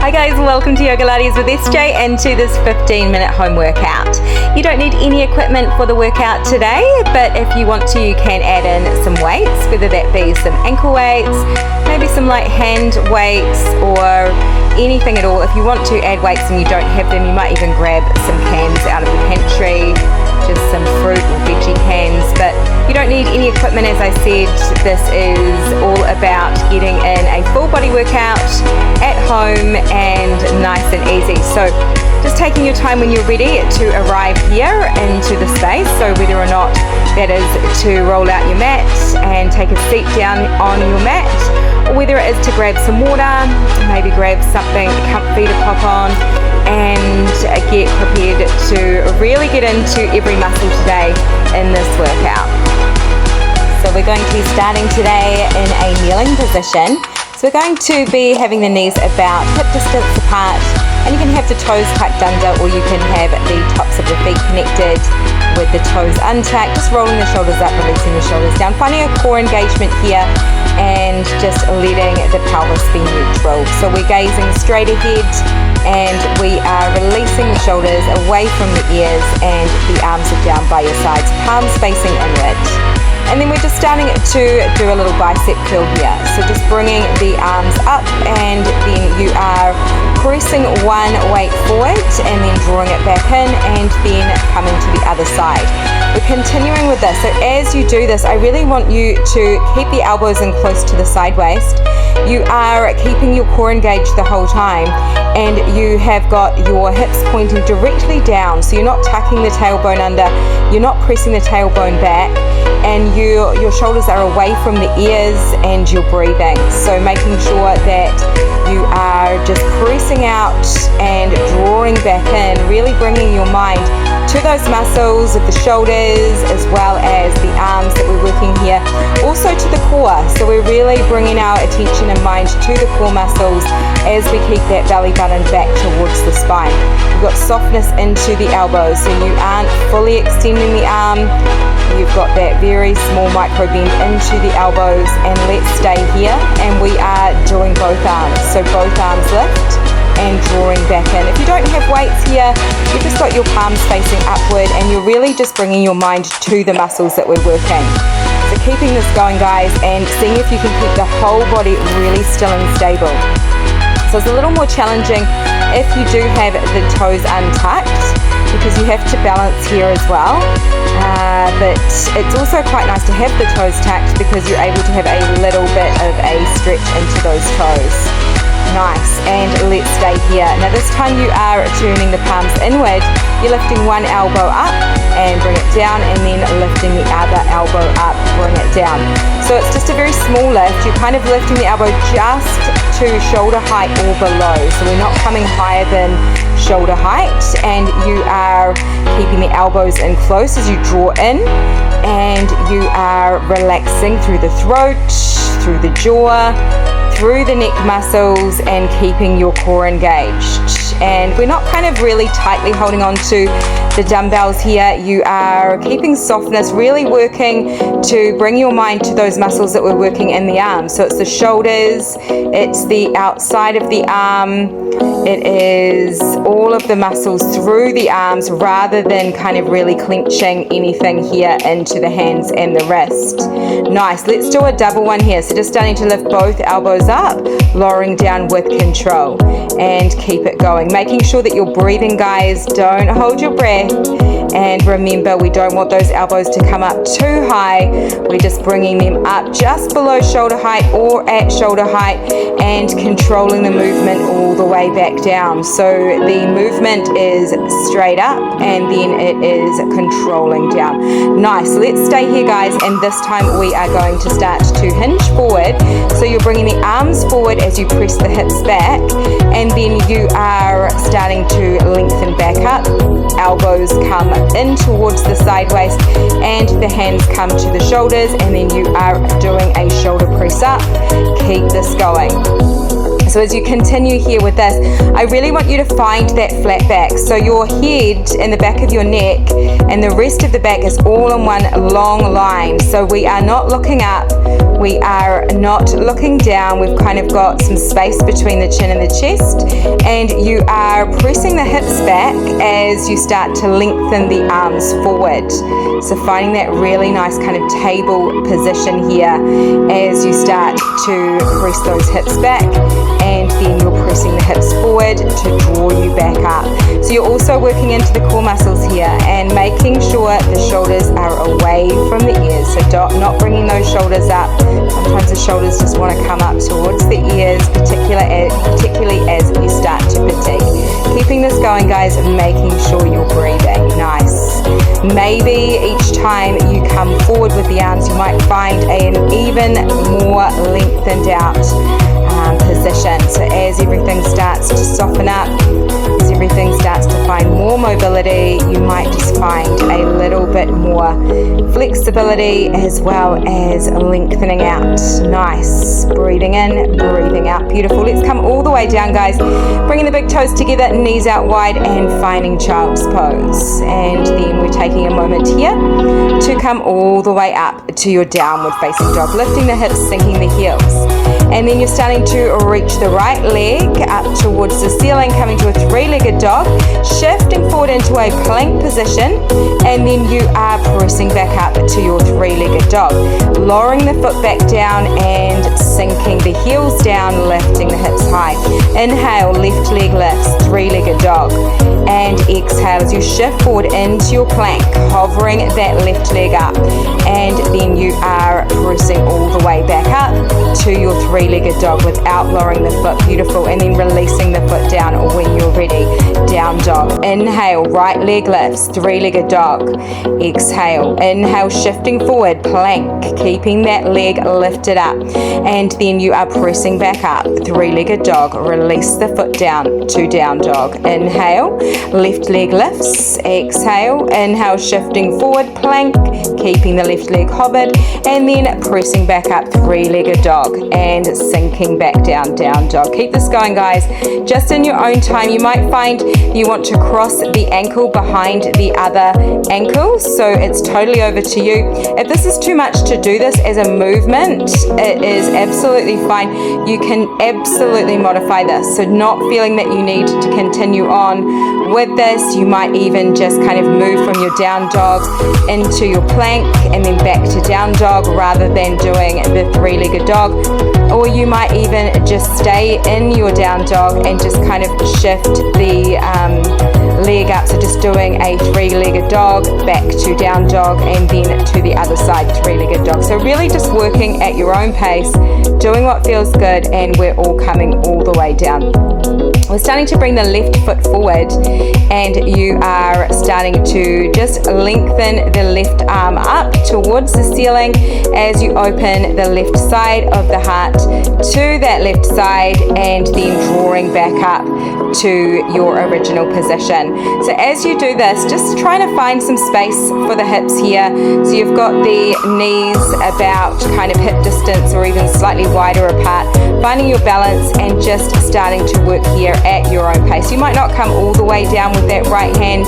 Hi guys, welcome to YOGALATES with SJ and to this 15-minute home workout. You don't need any equipment for the workout today, but if you want to, you can add in some weights, whether that be some ankle weights, maybe some light hand weights, or anything at all. If you want to add weights and you don't have them, you might even grab some cans out of the pantry, just some fruit or veggie cans, but you don't need any equipment. As I said, this is all about getting in a full body workout at home and nice and easy. So just taking your time when you're ready to arrive here into the space. So whether or not that is to roll out your mat and take a seat down on your mat, or whether it is to grab some water, maybe grab something comfy to pop on and get prepared to really get into every muscle today in this workout. So we're going to be starting today in a kneeling position. So we're going to be having the knees about hip distance apart, and you can have the toes tucked under, or you can have the tops of the feet connected with the toes untucked, just rolling the shoulders up, releasing the shoulders down, finding a core engagement here and just letting the pelvis be neutral. So we're gazing straight ahead and we are releasing the shoulders away from the ears, and the arms are down by your sides, palms facing inward. And then we're just starting to do a little bicep curl here. So just bringing the arms up, and then you are pressing one weight forward and then drawing it back in, and then coming to the other side. We're continuing with this. So as you do this, I really want you to keep the elbows in close to the side waist. You are keeping your core engaged the whole time, and you have got your hips pointing directly down. So you're not tucking the tailbone under, you're not pressing the tailbone back, and your shoulders are away from the ears, and you're breathing. So making sure that you are just pressing out and drawing back in, really bringing your mind to those muscles of the shoulders as well as the arms that we're working here, also to the core. So we're really bringing our attention and mind to the core muscles as we keep that belly button back towards the spine. We've got softness into the elbows, so you aren't fully extending the arm. You've got that very small micro bend into the elbows, and let's stay here, and we are doing both arms. So both arms lift and drawing back in. If you don't have weights here, you've just got your palms facing upward, and you're really just bringing your mind to the muscles that we're working. So keeping this going, guys, and seeing if you can keep the whole body really still and stable. So it's a little more challenging if you do have the toes untucked, because you have to balance here as well. But it's also quite nice to have the toes tucked, because you're able to have a little bit of a stretch into those toes. Nice, and let's stay here. Now this time you are turning the palms inward. You're lifting one elbow up and bring it down, and then lifting the other elbow up, bring it down. So it's just a very small lift. You're kind of lifting the elbow just to shoulder height or below. So we're not coming higher than shoulder height, and you are keeping the elbows in close as you draw in, and you are relaxing through the throat, through the jaw, through the neck muscles, and keeping your core engaged. And we're not kind of really tightly holding on to the dumbbells here. You are keeping softness, really working to bring your mind to those muscles that we're working in the arms. So it's the shoulders, it's the outside of the arm, it is all of the muscles through the arms, rather than kind of really clenching anything here into the hands and the wrist. Nice, let's do a double one here. So just starting to lift both elbows up, lowering down with control, and keep it going. Making sure that you're breathing, guys. Don't hold your breath. And remember, we don't want those elbows to come up too high. We're just bringing them up just below shoulder height or at shoulder height, and controlling the movement all the way back down. So the movement is straight up, and then it is controlling down. Nice, let's stay here, guys, and this time we are going to start to hinge forward. So you're bringing the arms forward as you press the hips back, and then you are starting to lengthen back up. Elbows come in towards the side waist, and the hands come to the shoulders, and then you are doing a shoulder press up. Keep this going. So as you continue here with this, I really want you to find that flat back. So your head and the back of your neck and the rest of the back is all in one long line. So we are not looking up, we are not looking down. We've kind of got some space between the chin and the chest, and you are pressing the hips back as you start to lengthen the arms forward. So finding that really nice kind of table position here as you start to press those hips back, and then you're pressing the hips forward to draw you back up. So you're also working into the core muscles here and making sure the shoulders are away from the ears. So not bringing those shoulders up. Sometimes the shoulders just want to come up towards the ears, particularly as you start to fatigue. Keeping this going, guys, and making sure you're breathing. Nice. Maybe each time you come forward with the arms, you might find an even more lengthened out position. So as everything starts to soften up, as everything starts to find more mobility, you might just find a little bit more flexibility as well as lengthening out. Nice. Breathing in, breathing out. Beautiful. Let's come all the way down, guys. Bringing the big toes together, knees out wide, and finding child's pose. And then we're taking a moment here to come all the way up to your downward facing dog, lifting the hips, sinking the heels. And then you're starting to reach the right leg up towards the ceiling, coming to a three-legged dog, shifting forward into a plank position, and then you are pressing back up to your three-legged dog, lowering the foot back down and sinking the heels down, lifting the hips high. Inhale, left leg lifts, three-legged dog, and exhale as you shift forward into your plank, hovering that left leg up, and then you are pressing all the way back up to your three-legged dog without lowering the foot. Beautiful. And then releasing the foot down when you're ready. Down dog. Inhale, right leg lifts, three-legged dog. Exhale. Inhale, shifting forward, plank, keeping that leg lifted up, and then you are pressing back up, three-legged dog. Release the foot down to down dog. Inhale, left leg lifts. Exhale. Inhale, shifting forward, plank, keeping the left leg hovered, and then pressing back up, three-legged dog, and sinking back down, down dog. Keep this going, guys, just in your own time. You might find you want to cross the ankle behind the other ankle, so it's totally over to you. If this is too much to do this as a movement, it is absolutely fine. You can absolutely modify this, so not feeling that you need to continue on with this. You might even just kind of move from your down dog into your plank and then back to down dog rather than doing the three-legged dog. Or you might even just stay in your down dog and just kind of shift the leg up. So just doing a three-legged dog, back to down dog, and then to the other side, three-legged dog. So really just working at your own pace, doing what feels good, and we're all coming all the way down. We're starting to bring the left foot forward, and you are starting to just lengthen the left arm up towards the ceiling as you open the left side of the heart to that left side, and then drawing back up to your original position. So as you do this, just trying to find some space for the hips here. So you've got the knees about kind of hip distance or even slightly wider apart, finding your balance and just starting to work here at your own pace. You might not come all the way down with that right hand.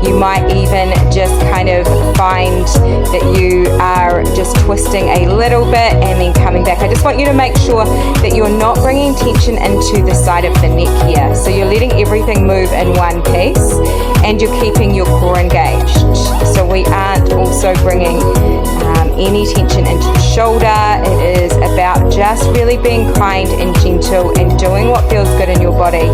You might even just kind of find that you are just twisting a little bit and then coming back. I just want you to make sure that you're not bringing tension into the side of the neck here. So you're letting everything move in one piece and you're keeping your core engaged. So we aren't also bringing any tension into the shoulder. It is about just really being kind and gentle and doing what feels good in your body.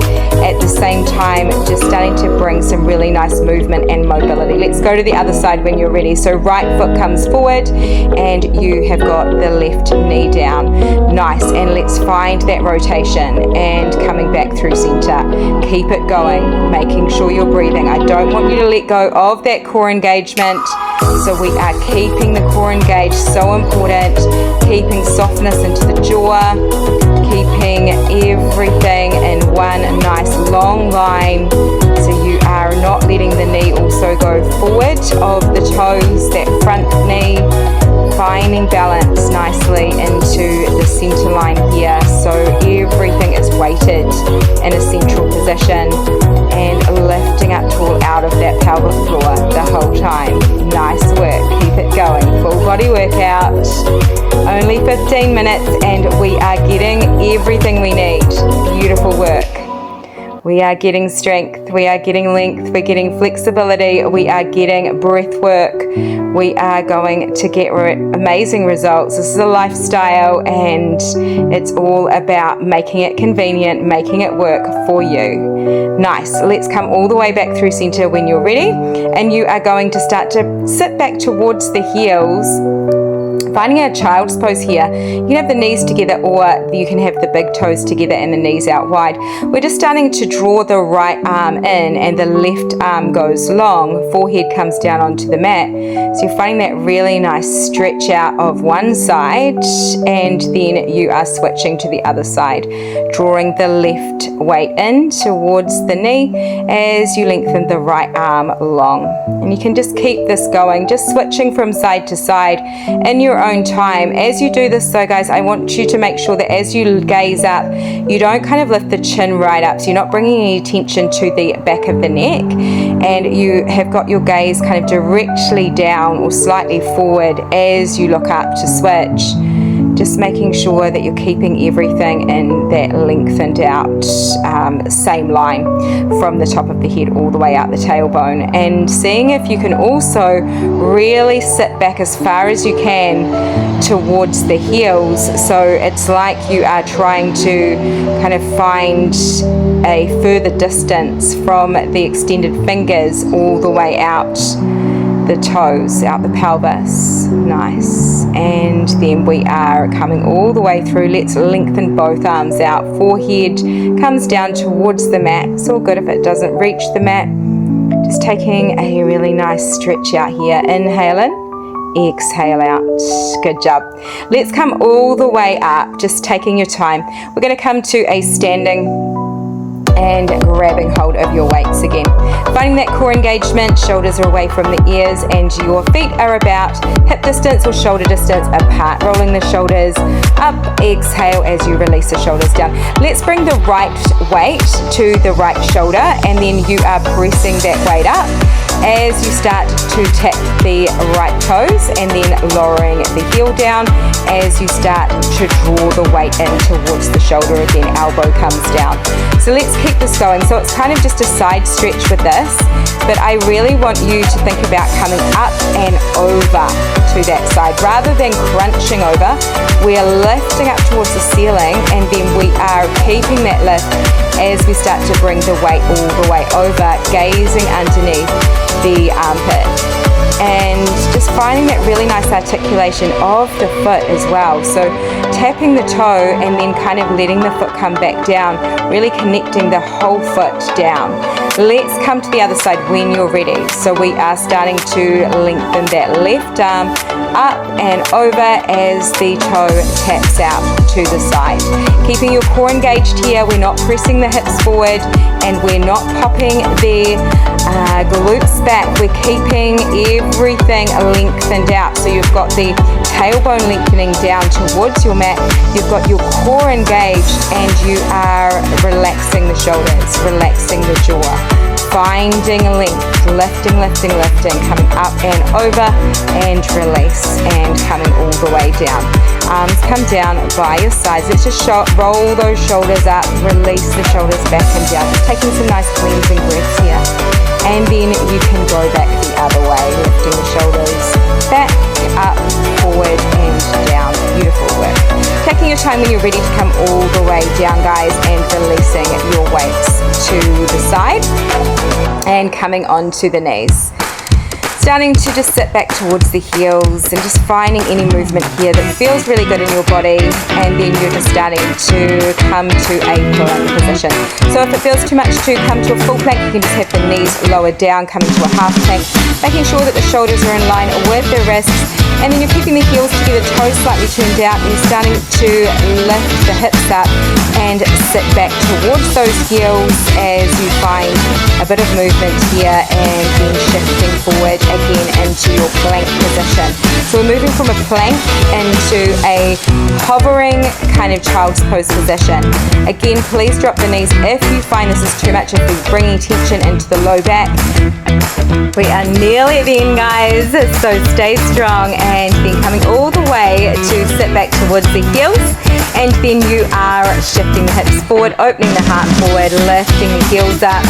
At the same time, just starting to bring some really nice movement and mobility. Let's go to the other side when you're ready. So right foot comes forward and you have got the left knee down. Nice. And let's find that rotation and coming back through center. Keep it going, making sure you're breathing. I don't want you to let go of that core engagement. So we are keeping the core engaged, so important. Keeping softness into the jaw, keeping everything in one nice long line. So you are not letting the knee also go forward of the toes, that front knee. Find maintaining balance nicely into the center line here. So everything is weighted in a central position and lifting up tall out of that pelvic floor the whole time. Nice work. Keep it going. Full body workout. Only 15 minutes and we are getting everything we need. Beautiful work. We are getting strength, we are getting length, we're getting flexibility, we are getting breath work. We are going to get amazing results. This is a lifestyle and it's all about making it convenient, making it work for you. Nice. Let's come all the way back through center when you're ready, and you are going to start to sit back towards the heels. Finding a child's pose here. You can have the knees together or you can have the big toes together and the knees out wide. We're just starting to draw the right arm in and the left arm goes long. Forehead comes down onto the mat. So you're finding that really nice stretch out of one side, and then you are switching to the other side. Drawing the left weight in towards the knee as you lengthen the right arm long. And you can just keep this going, just switching from side to side in your own time. As you do this though, guys, I want you to make sure that as you gaze up, you don't kind of lift the chin right up, so you're not bringing any tension to the back of the neck, and you have got your gaze kind of directly down or slightly forward as you look up to switch. Just making sure that you're keeping everything in that lengthened out same line from the top of the head all the way out the tailbone, and seeing if you can also really sit back as far as you can towards the heels. So it's like you are trying to kind of find a further distance from the extended fingers all the way out the toes, out the pelvis. Nice. And then we are coming all the way through. Let's lengthen both arms out. Forehead comes down towards the mat. It's all good if it doesn't reach the mat. Just taking a really nice stretch out here. Inhale in, exhale out. Good job. Let's come all the way up, just taking your time. We're going to come to a standing and grabbing hold of your weights again. Finding that core engagement, shoulders are away from the ears and your feet are about hip distance or shoulder distance apart. Rolling the shoulders up, exhale as you release the shoulders down. Let's bring the right weight to the right shoulder, and then you are pressing that weight up as you start to tap the right toes, and then lowering the heel down as you start to draw the weight in towards the shoulder again. Elbow comes down. So let's keep this going. So it's kind of just a side stretch with this, but I really want you to think about coming up and over to that side rather than crunching over. We are lifting up towards the ceiling, and then we are keeping that lift as we start to bring the weight all the way over, gazing underneath the armpit, and just finding that really nice articulation of the foot as well. So tapping the toe and then kind of letting the foot come back down, really connecting the whole foot down. Let's come to the other side when you're ready. So we are starting to lengthen that left arm up and over as the toe taps out to the side. Keeping your core engaged here. We're not pressing the hips forward and we're not popping the glutes back. We're keeping everything lengthened out. So you've got the tailbone lengthening down towards your mat. You've got your core engaged and you are relaxing the shoulders, relaxing the jaw. Finding length, lifting, lifting, lifting, coming up and over and release, and coming all the way down. Arms come down by your sides. Let's just roll those shoulders up, release the shoulders back and down. Just taking some nice cleansing breaths here. And then you can go back the other way, lifting the shoulders back, up, forward and down. Beautiful work. Taking your time when you're ready to come all the way down, guys, and releasing your weights to the side and coming onto the knees. Starting to just sit back towards the heels and just finding any movement here that feels really good in your body, and then you're just starting to come to a plank position. So if it feels too much to come to a full plank, you can just have the knees lowered down, coming to a half plank, making sure that the shoulders are in line with the wrists, and then you're keeping the heels together, toes slightly turned out, and you're starting to lift the hips up and sit back towards those heels as you find a bit of movement here, and then shifting forward again into your plank position. So we're moving from a plank into a hovering kind of child's pose position. Again, please drop the knees if you find this is too much, if you're bringing tension into the low back. We are nearly at the end, guys, so stay strong, and then coming all the way to sit back towards the heels, and then you are shifting the hips forward, opening the heart forward, lifting the heels up,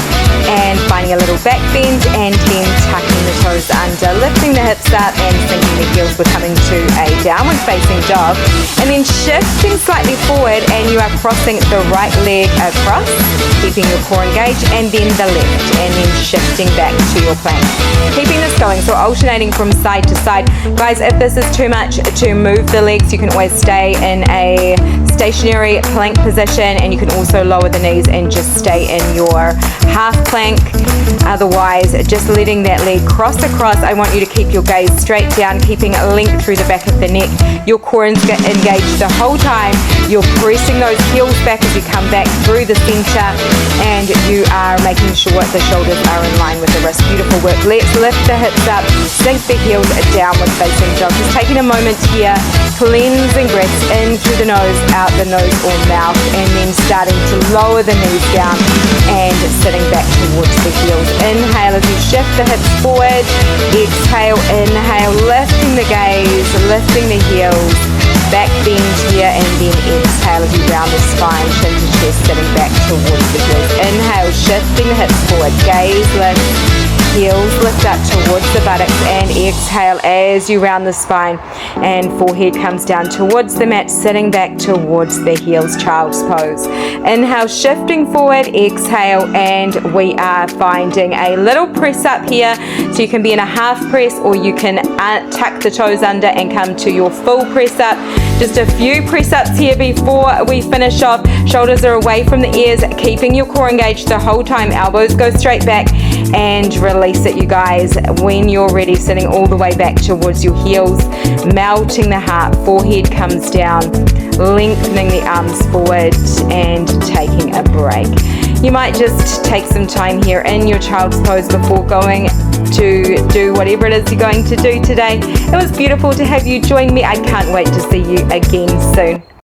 and finding a little back bend, and then tucking the toes under, lifting the hips up and sinking the heels. We're coming to a downward facing dog, and then shifting slightly forward, and you are crossing the right leg across, keeping your core engaged, and then the left, and then shifting back to your plank. Keeping this going, so alternating from side to side. Guys, if this is too much to move the legs, you can always stay in a stationary plank position, and you can also lower the knees and just stay in your half plank. Otherwise, just letting that leg cross across. I want you to keep your gaze straight down, keeping length through the back of the neck. Your core is engaged the whole time. You're pressing those heels back as you come back through the center, and you are making sure the shoulders are in line with the wrist. Beautiful work. Let's lift the hips up, sink the heels, downward facing dog. Just taking a moment here, cleansing breaths in through the nose, out the nose or mouth, and then starting to lower the knees down and sitting back towards the heels. Inhale as you shift the hips forward. Exhale, inhale, lifting the gaze, lifting the heels, back bend here, and then exhale as you round the spine, chin to chest, sitting back towards the heels. Inhale, shifting the hips forward, gaze lift, heels lift up towards the buttocks, and exhale as you round the spine and forehead comes down towards the mat, sitting back towards the heels, child's pose. Inhale, shifting forward, exhale, and we are finding a little press up here. So you can be in a half press, or you can tuck the toes under and come to your full press up. Just a few press ups here before we finish off. Shoulders are away from the ears, keeping your core engaged the whole time. Elbows go straight back, and release it, you guys, when you're ready, sitting all the way back towards your heels, melting the heart, forehead comes down, lengthening the arms forward, and taking a break. You might just take some time here in your child's pose before going to do whatever it is you're going to do today. It was beautiful to have you join me. I can't wait to see you again soon.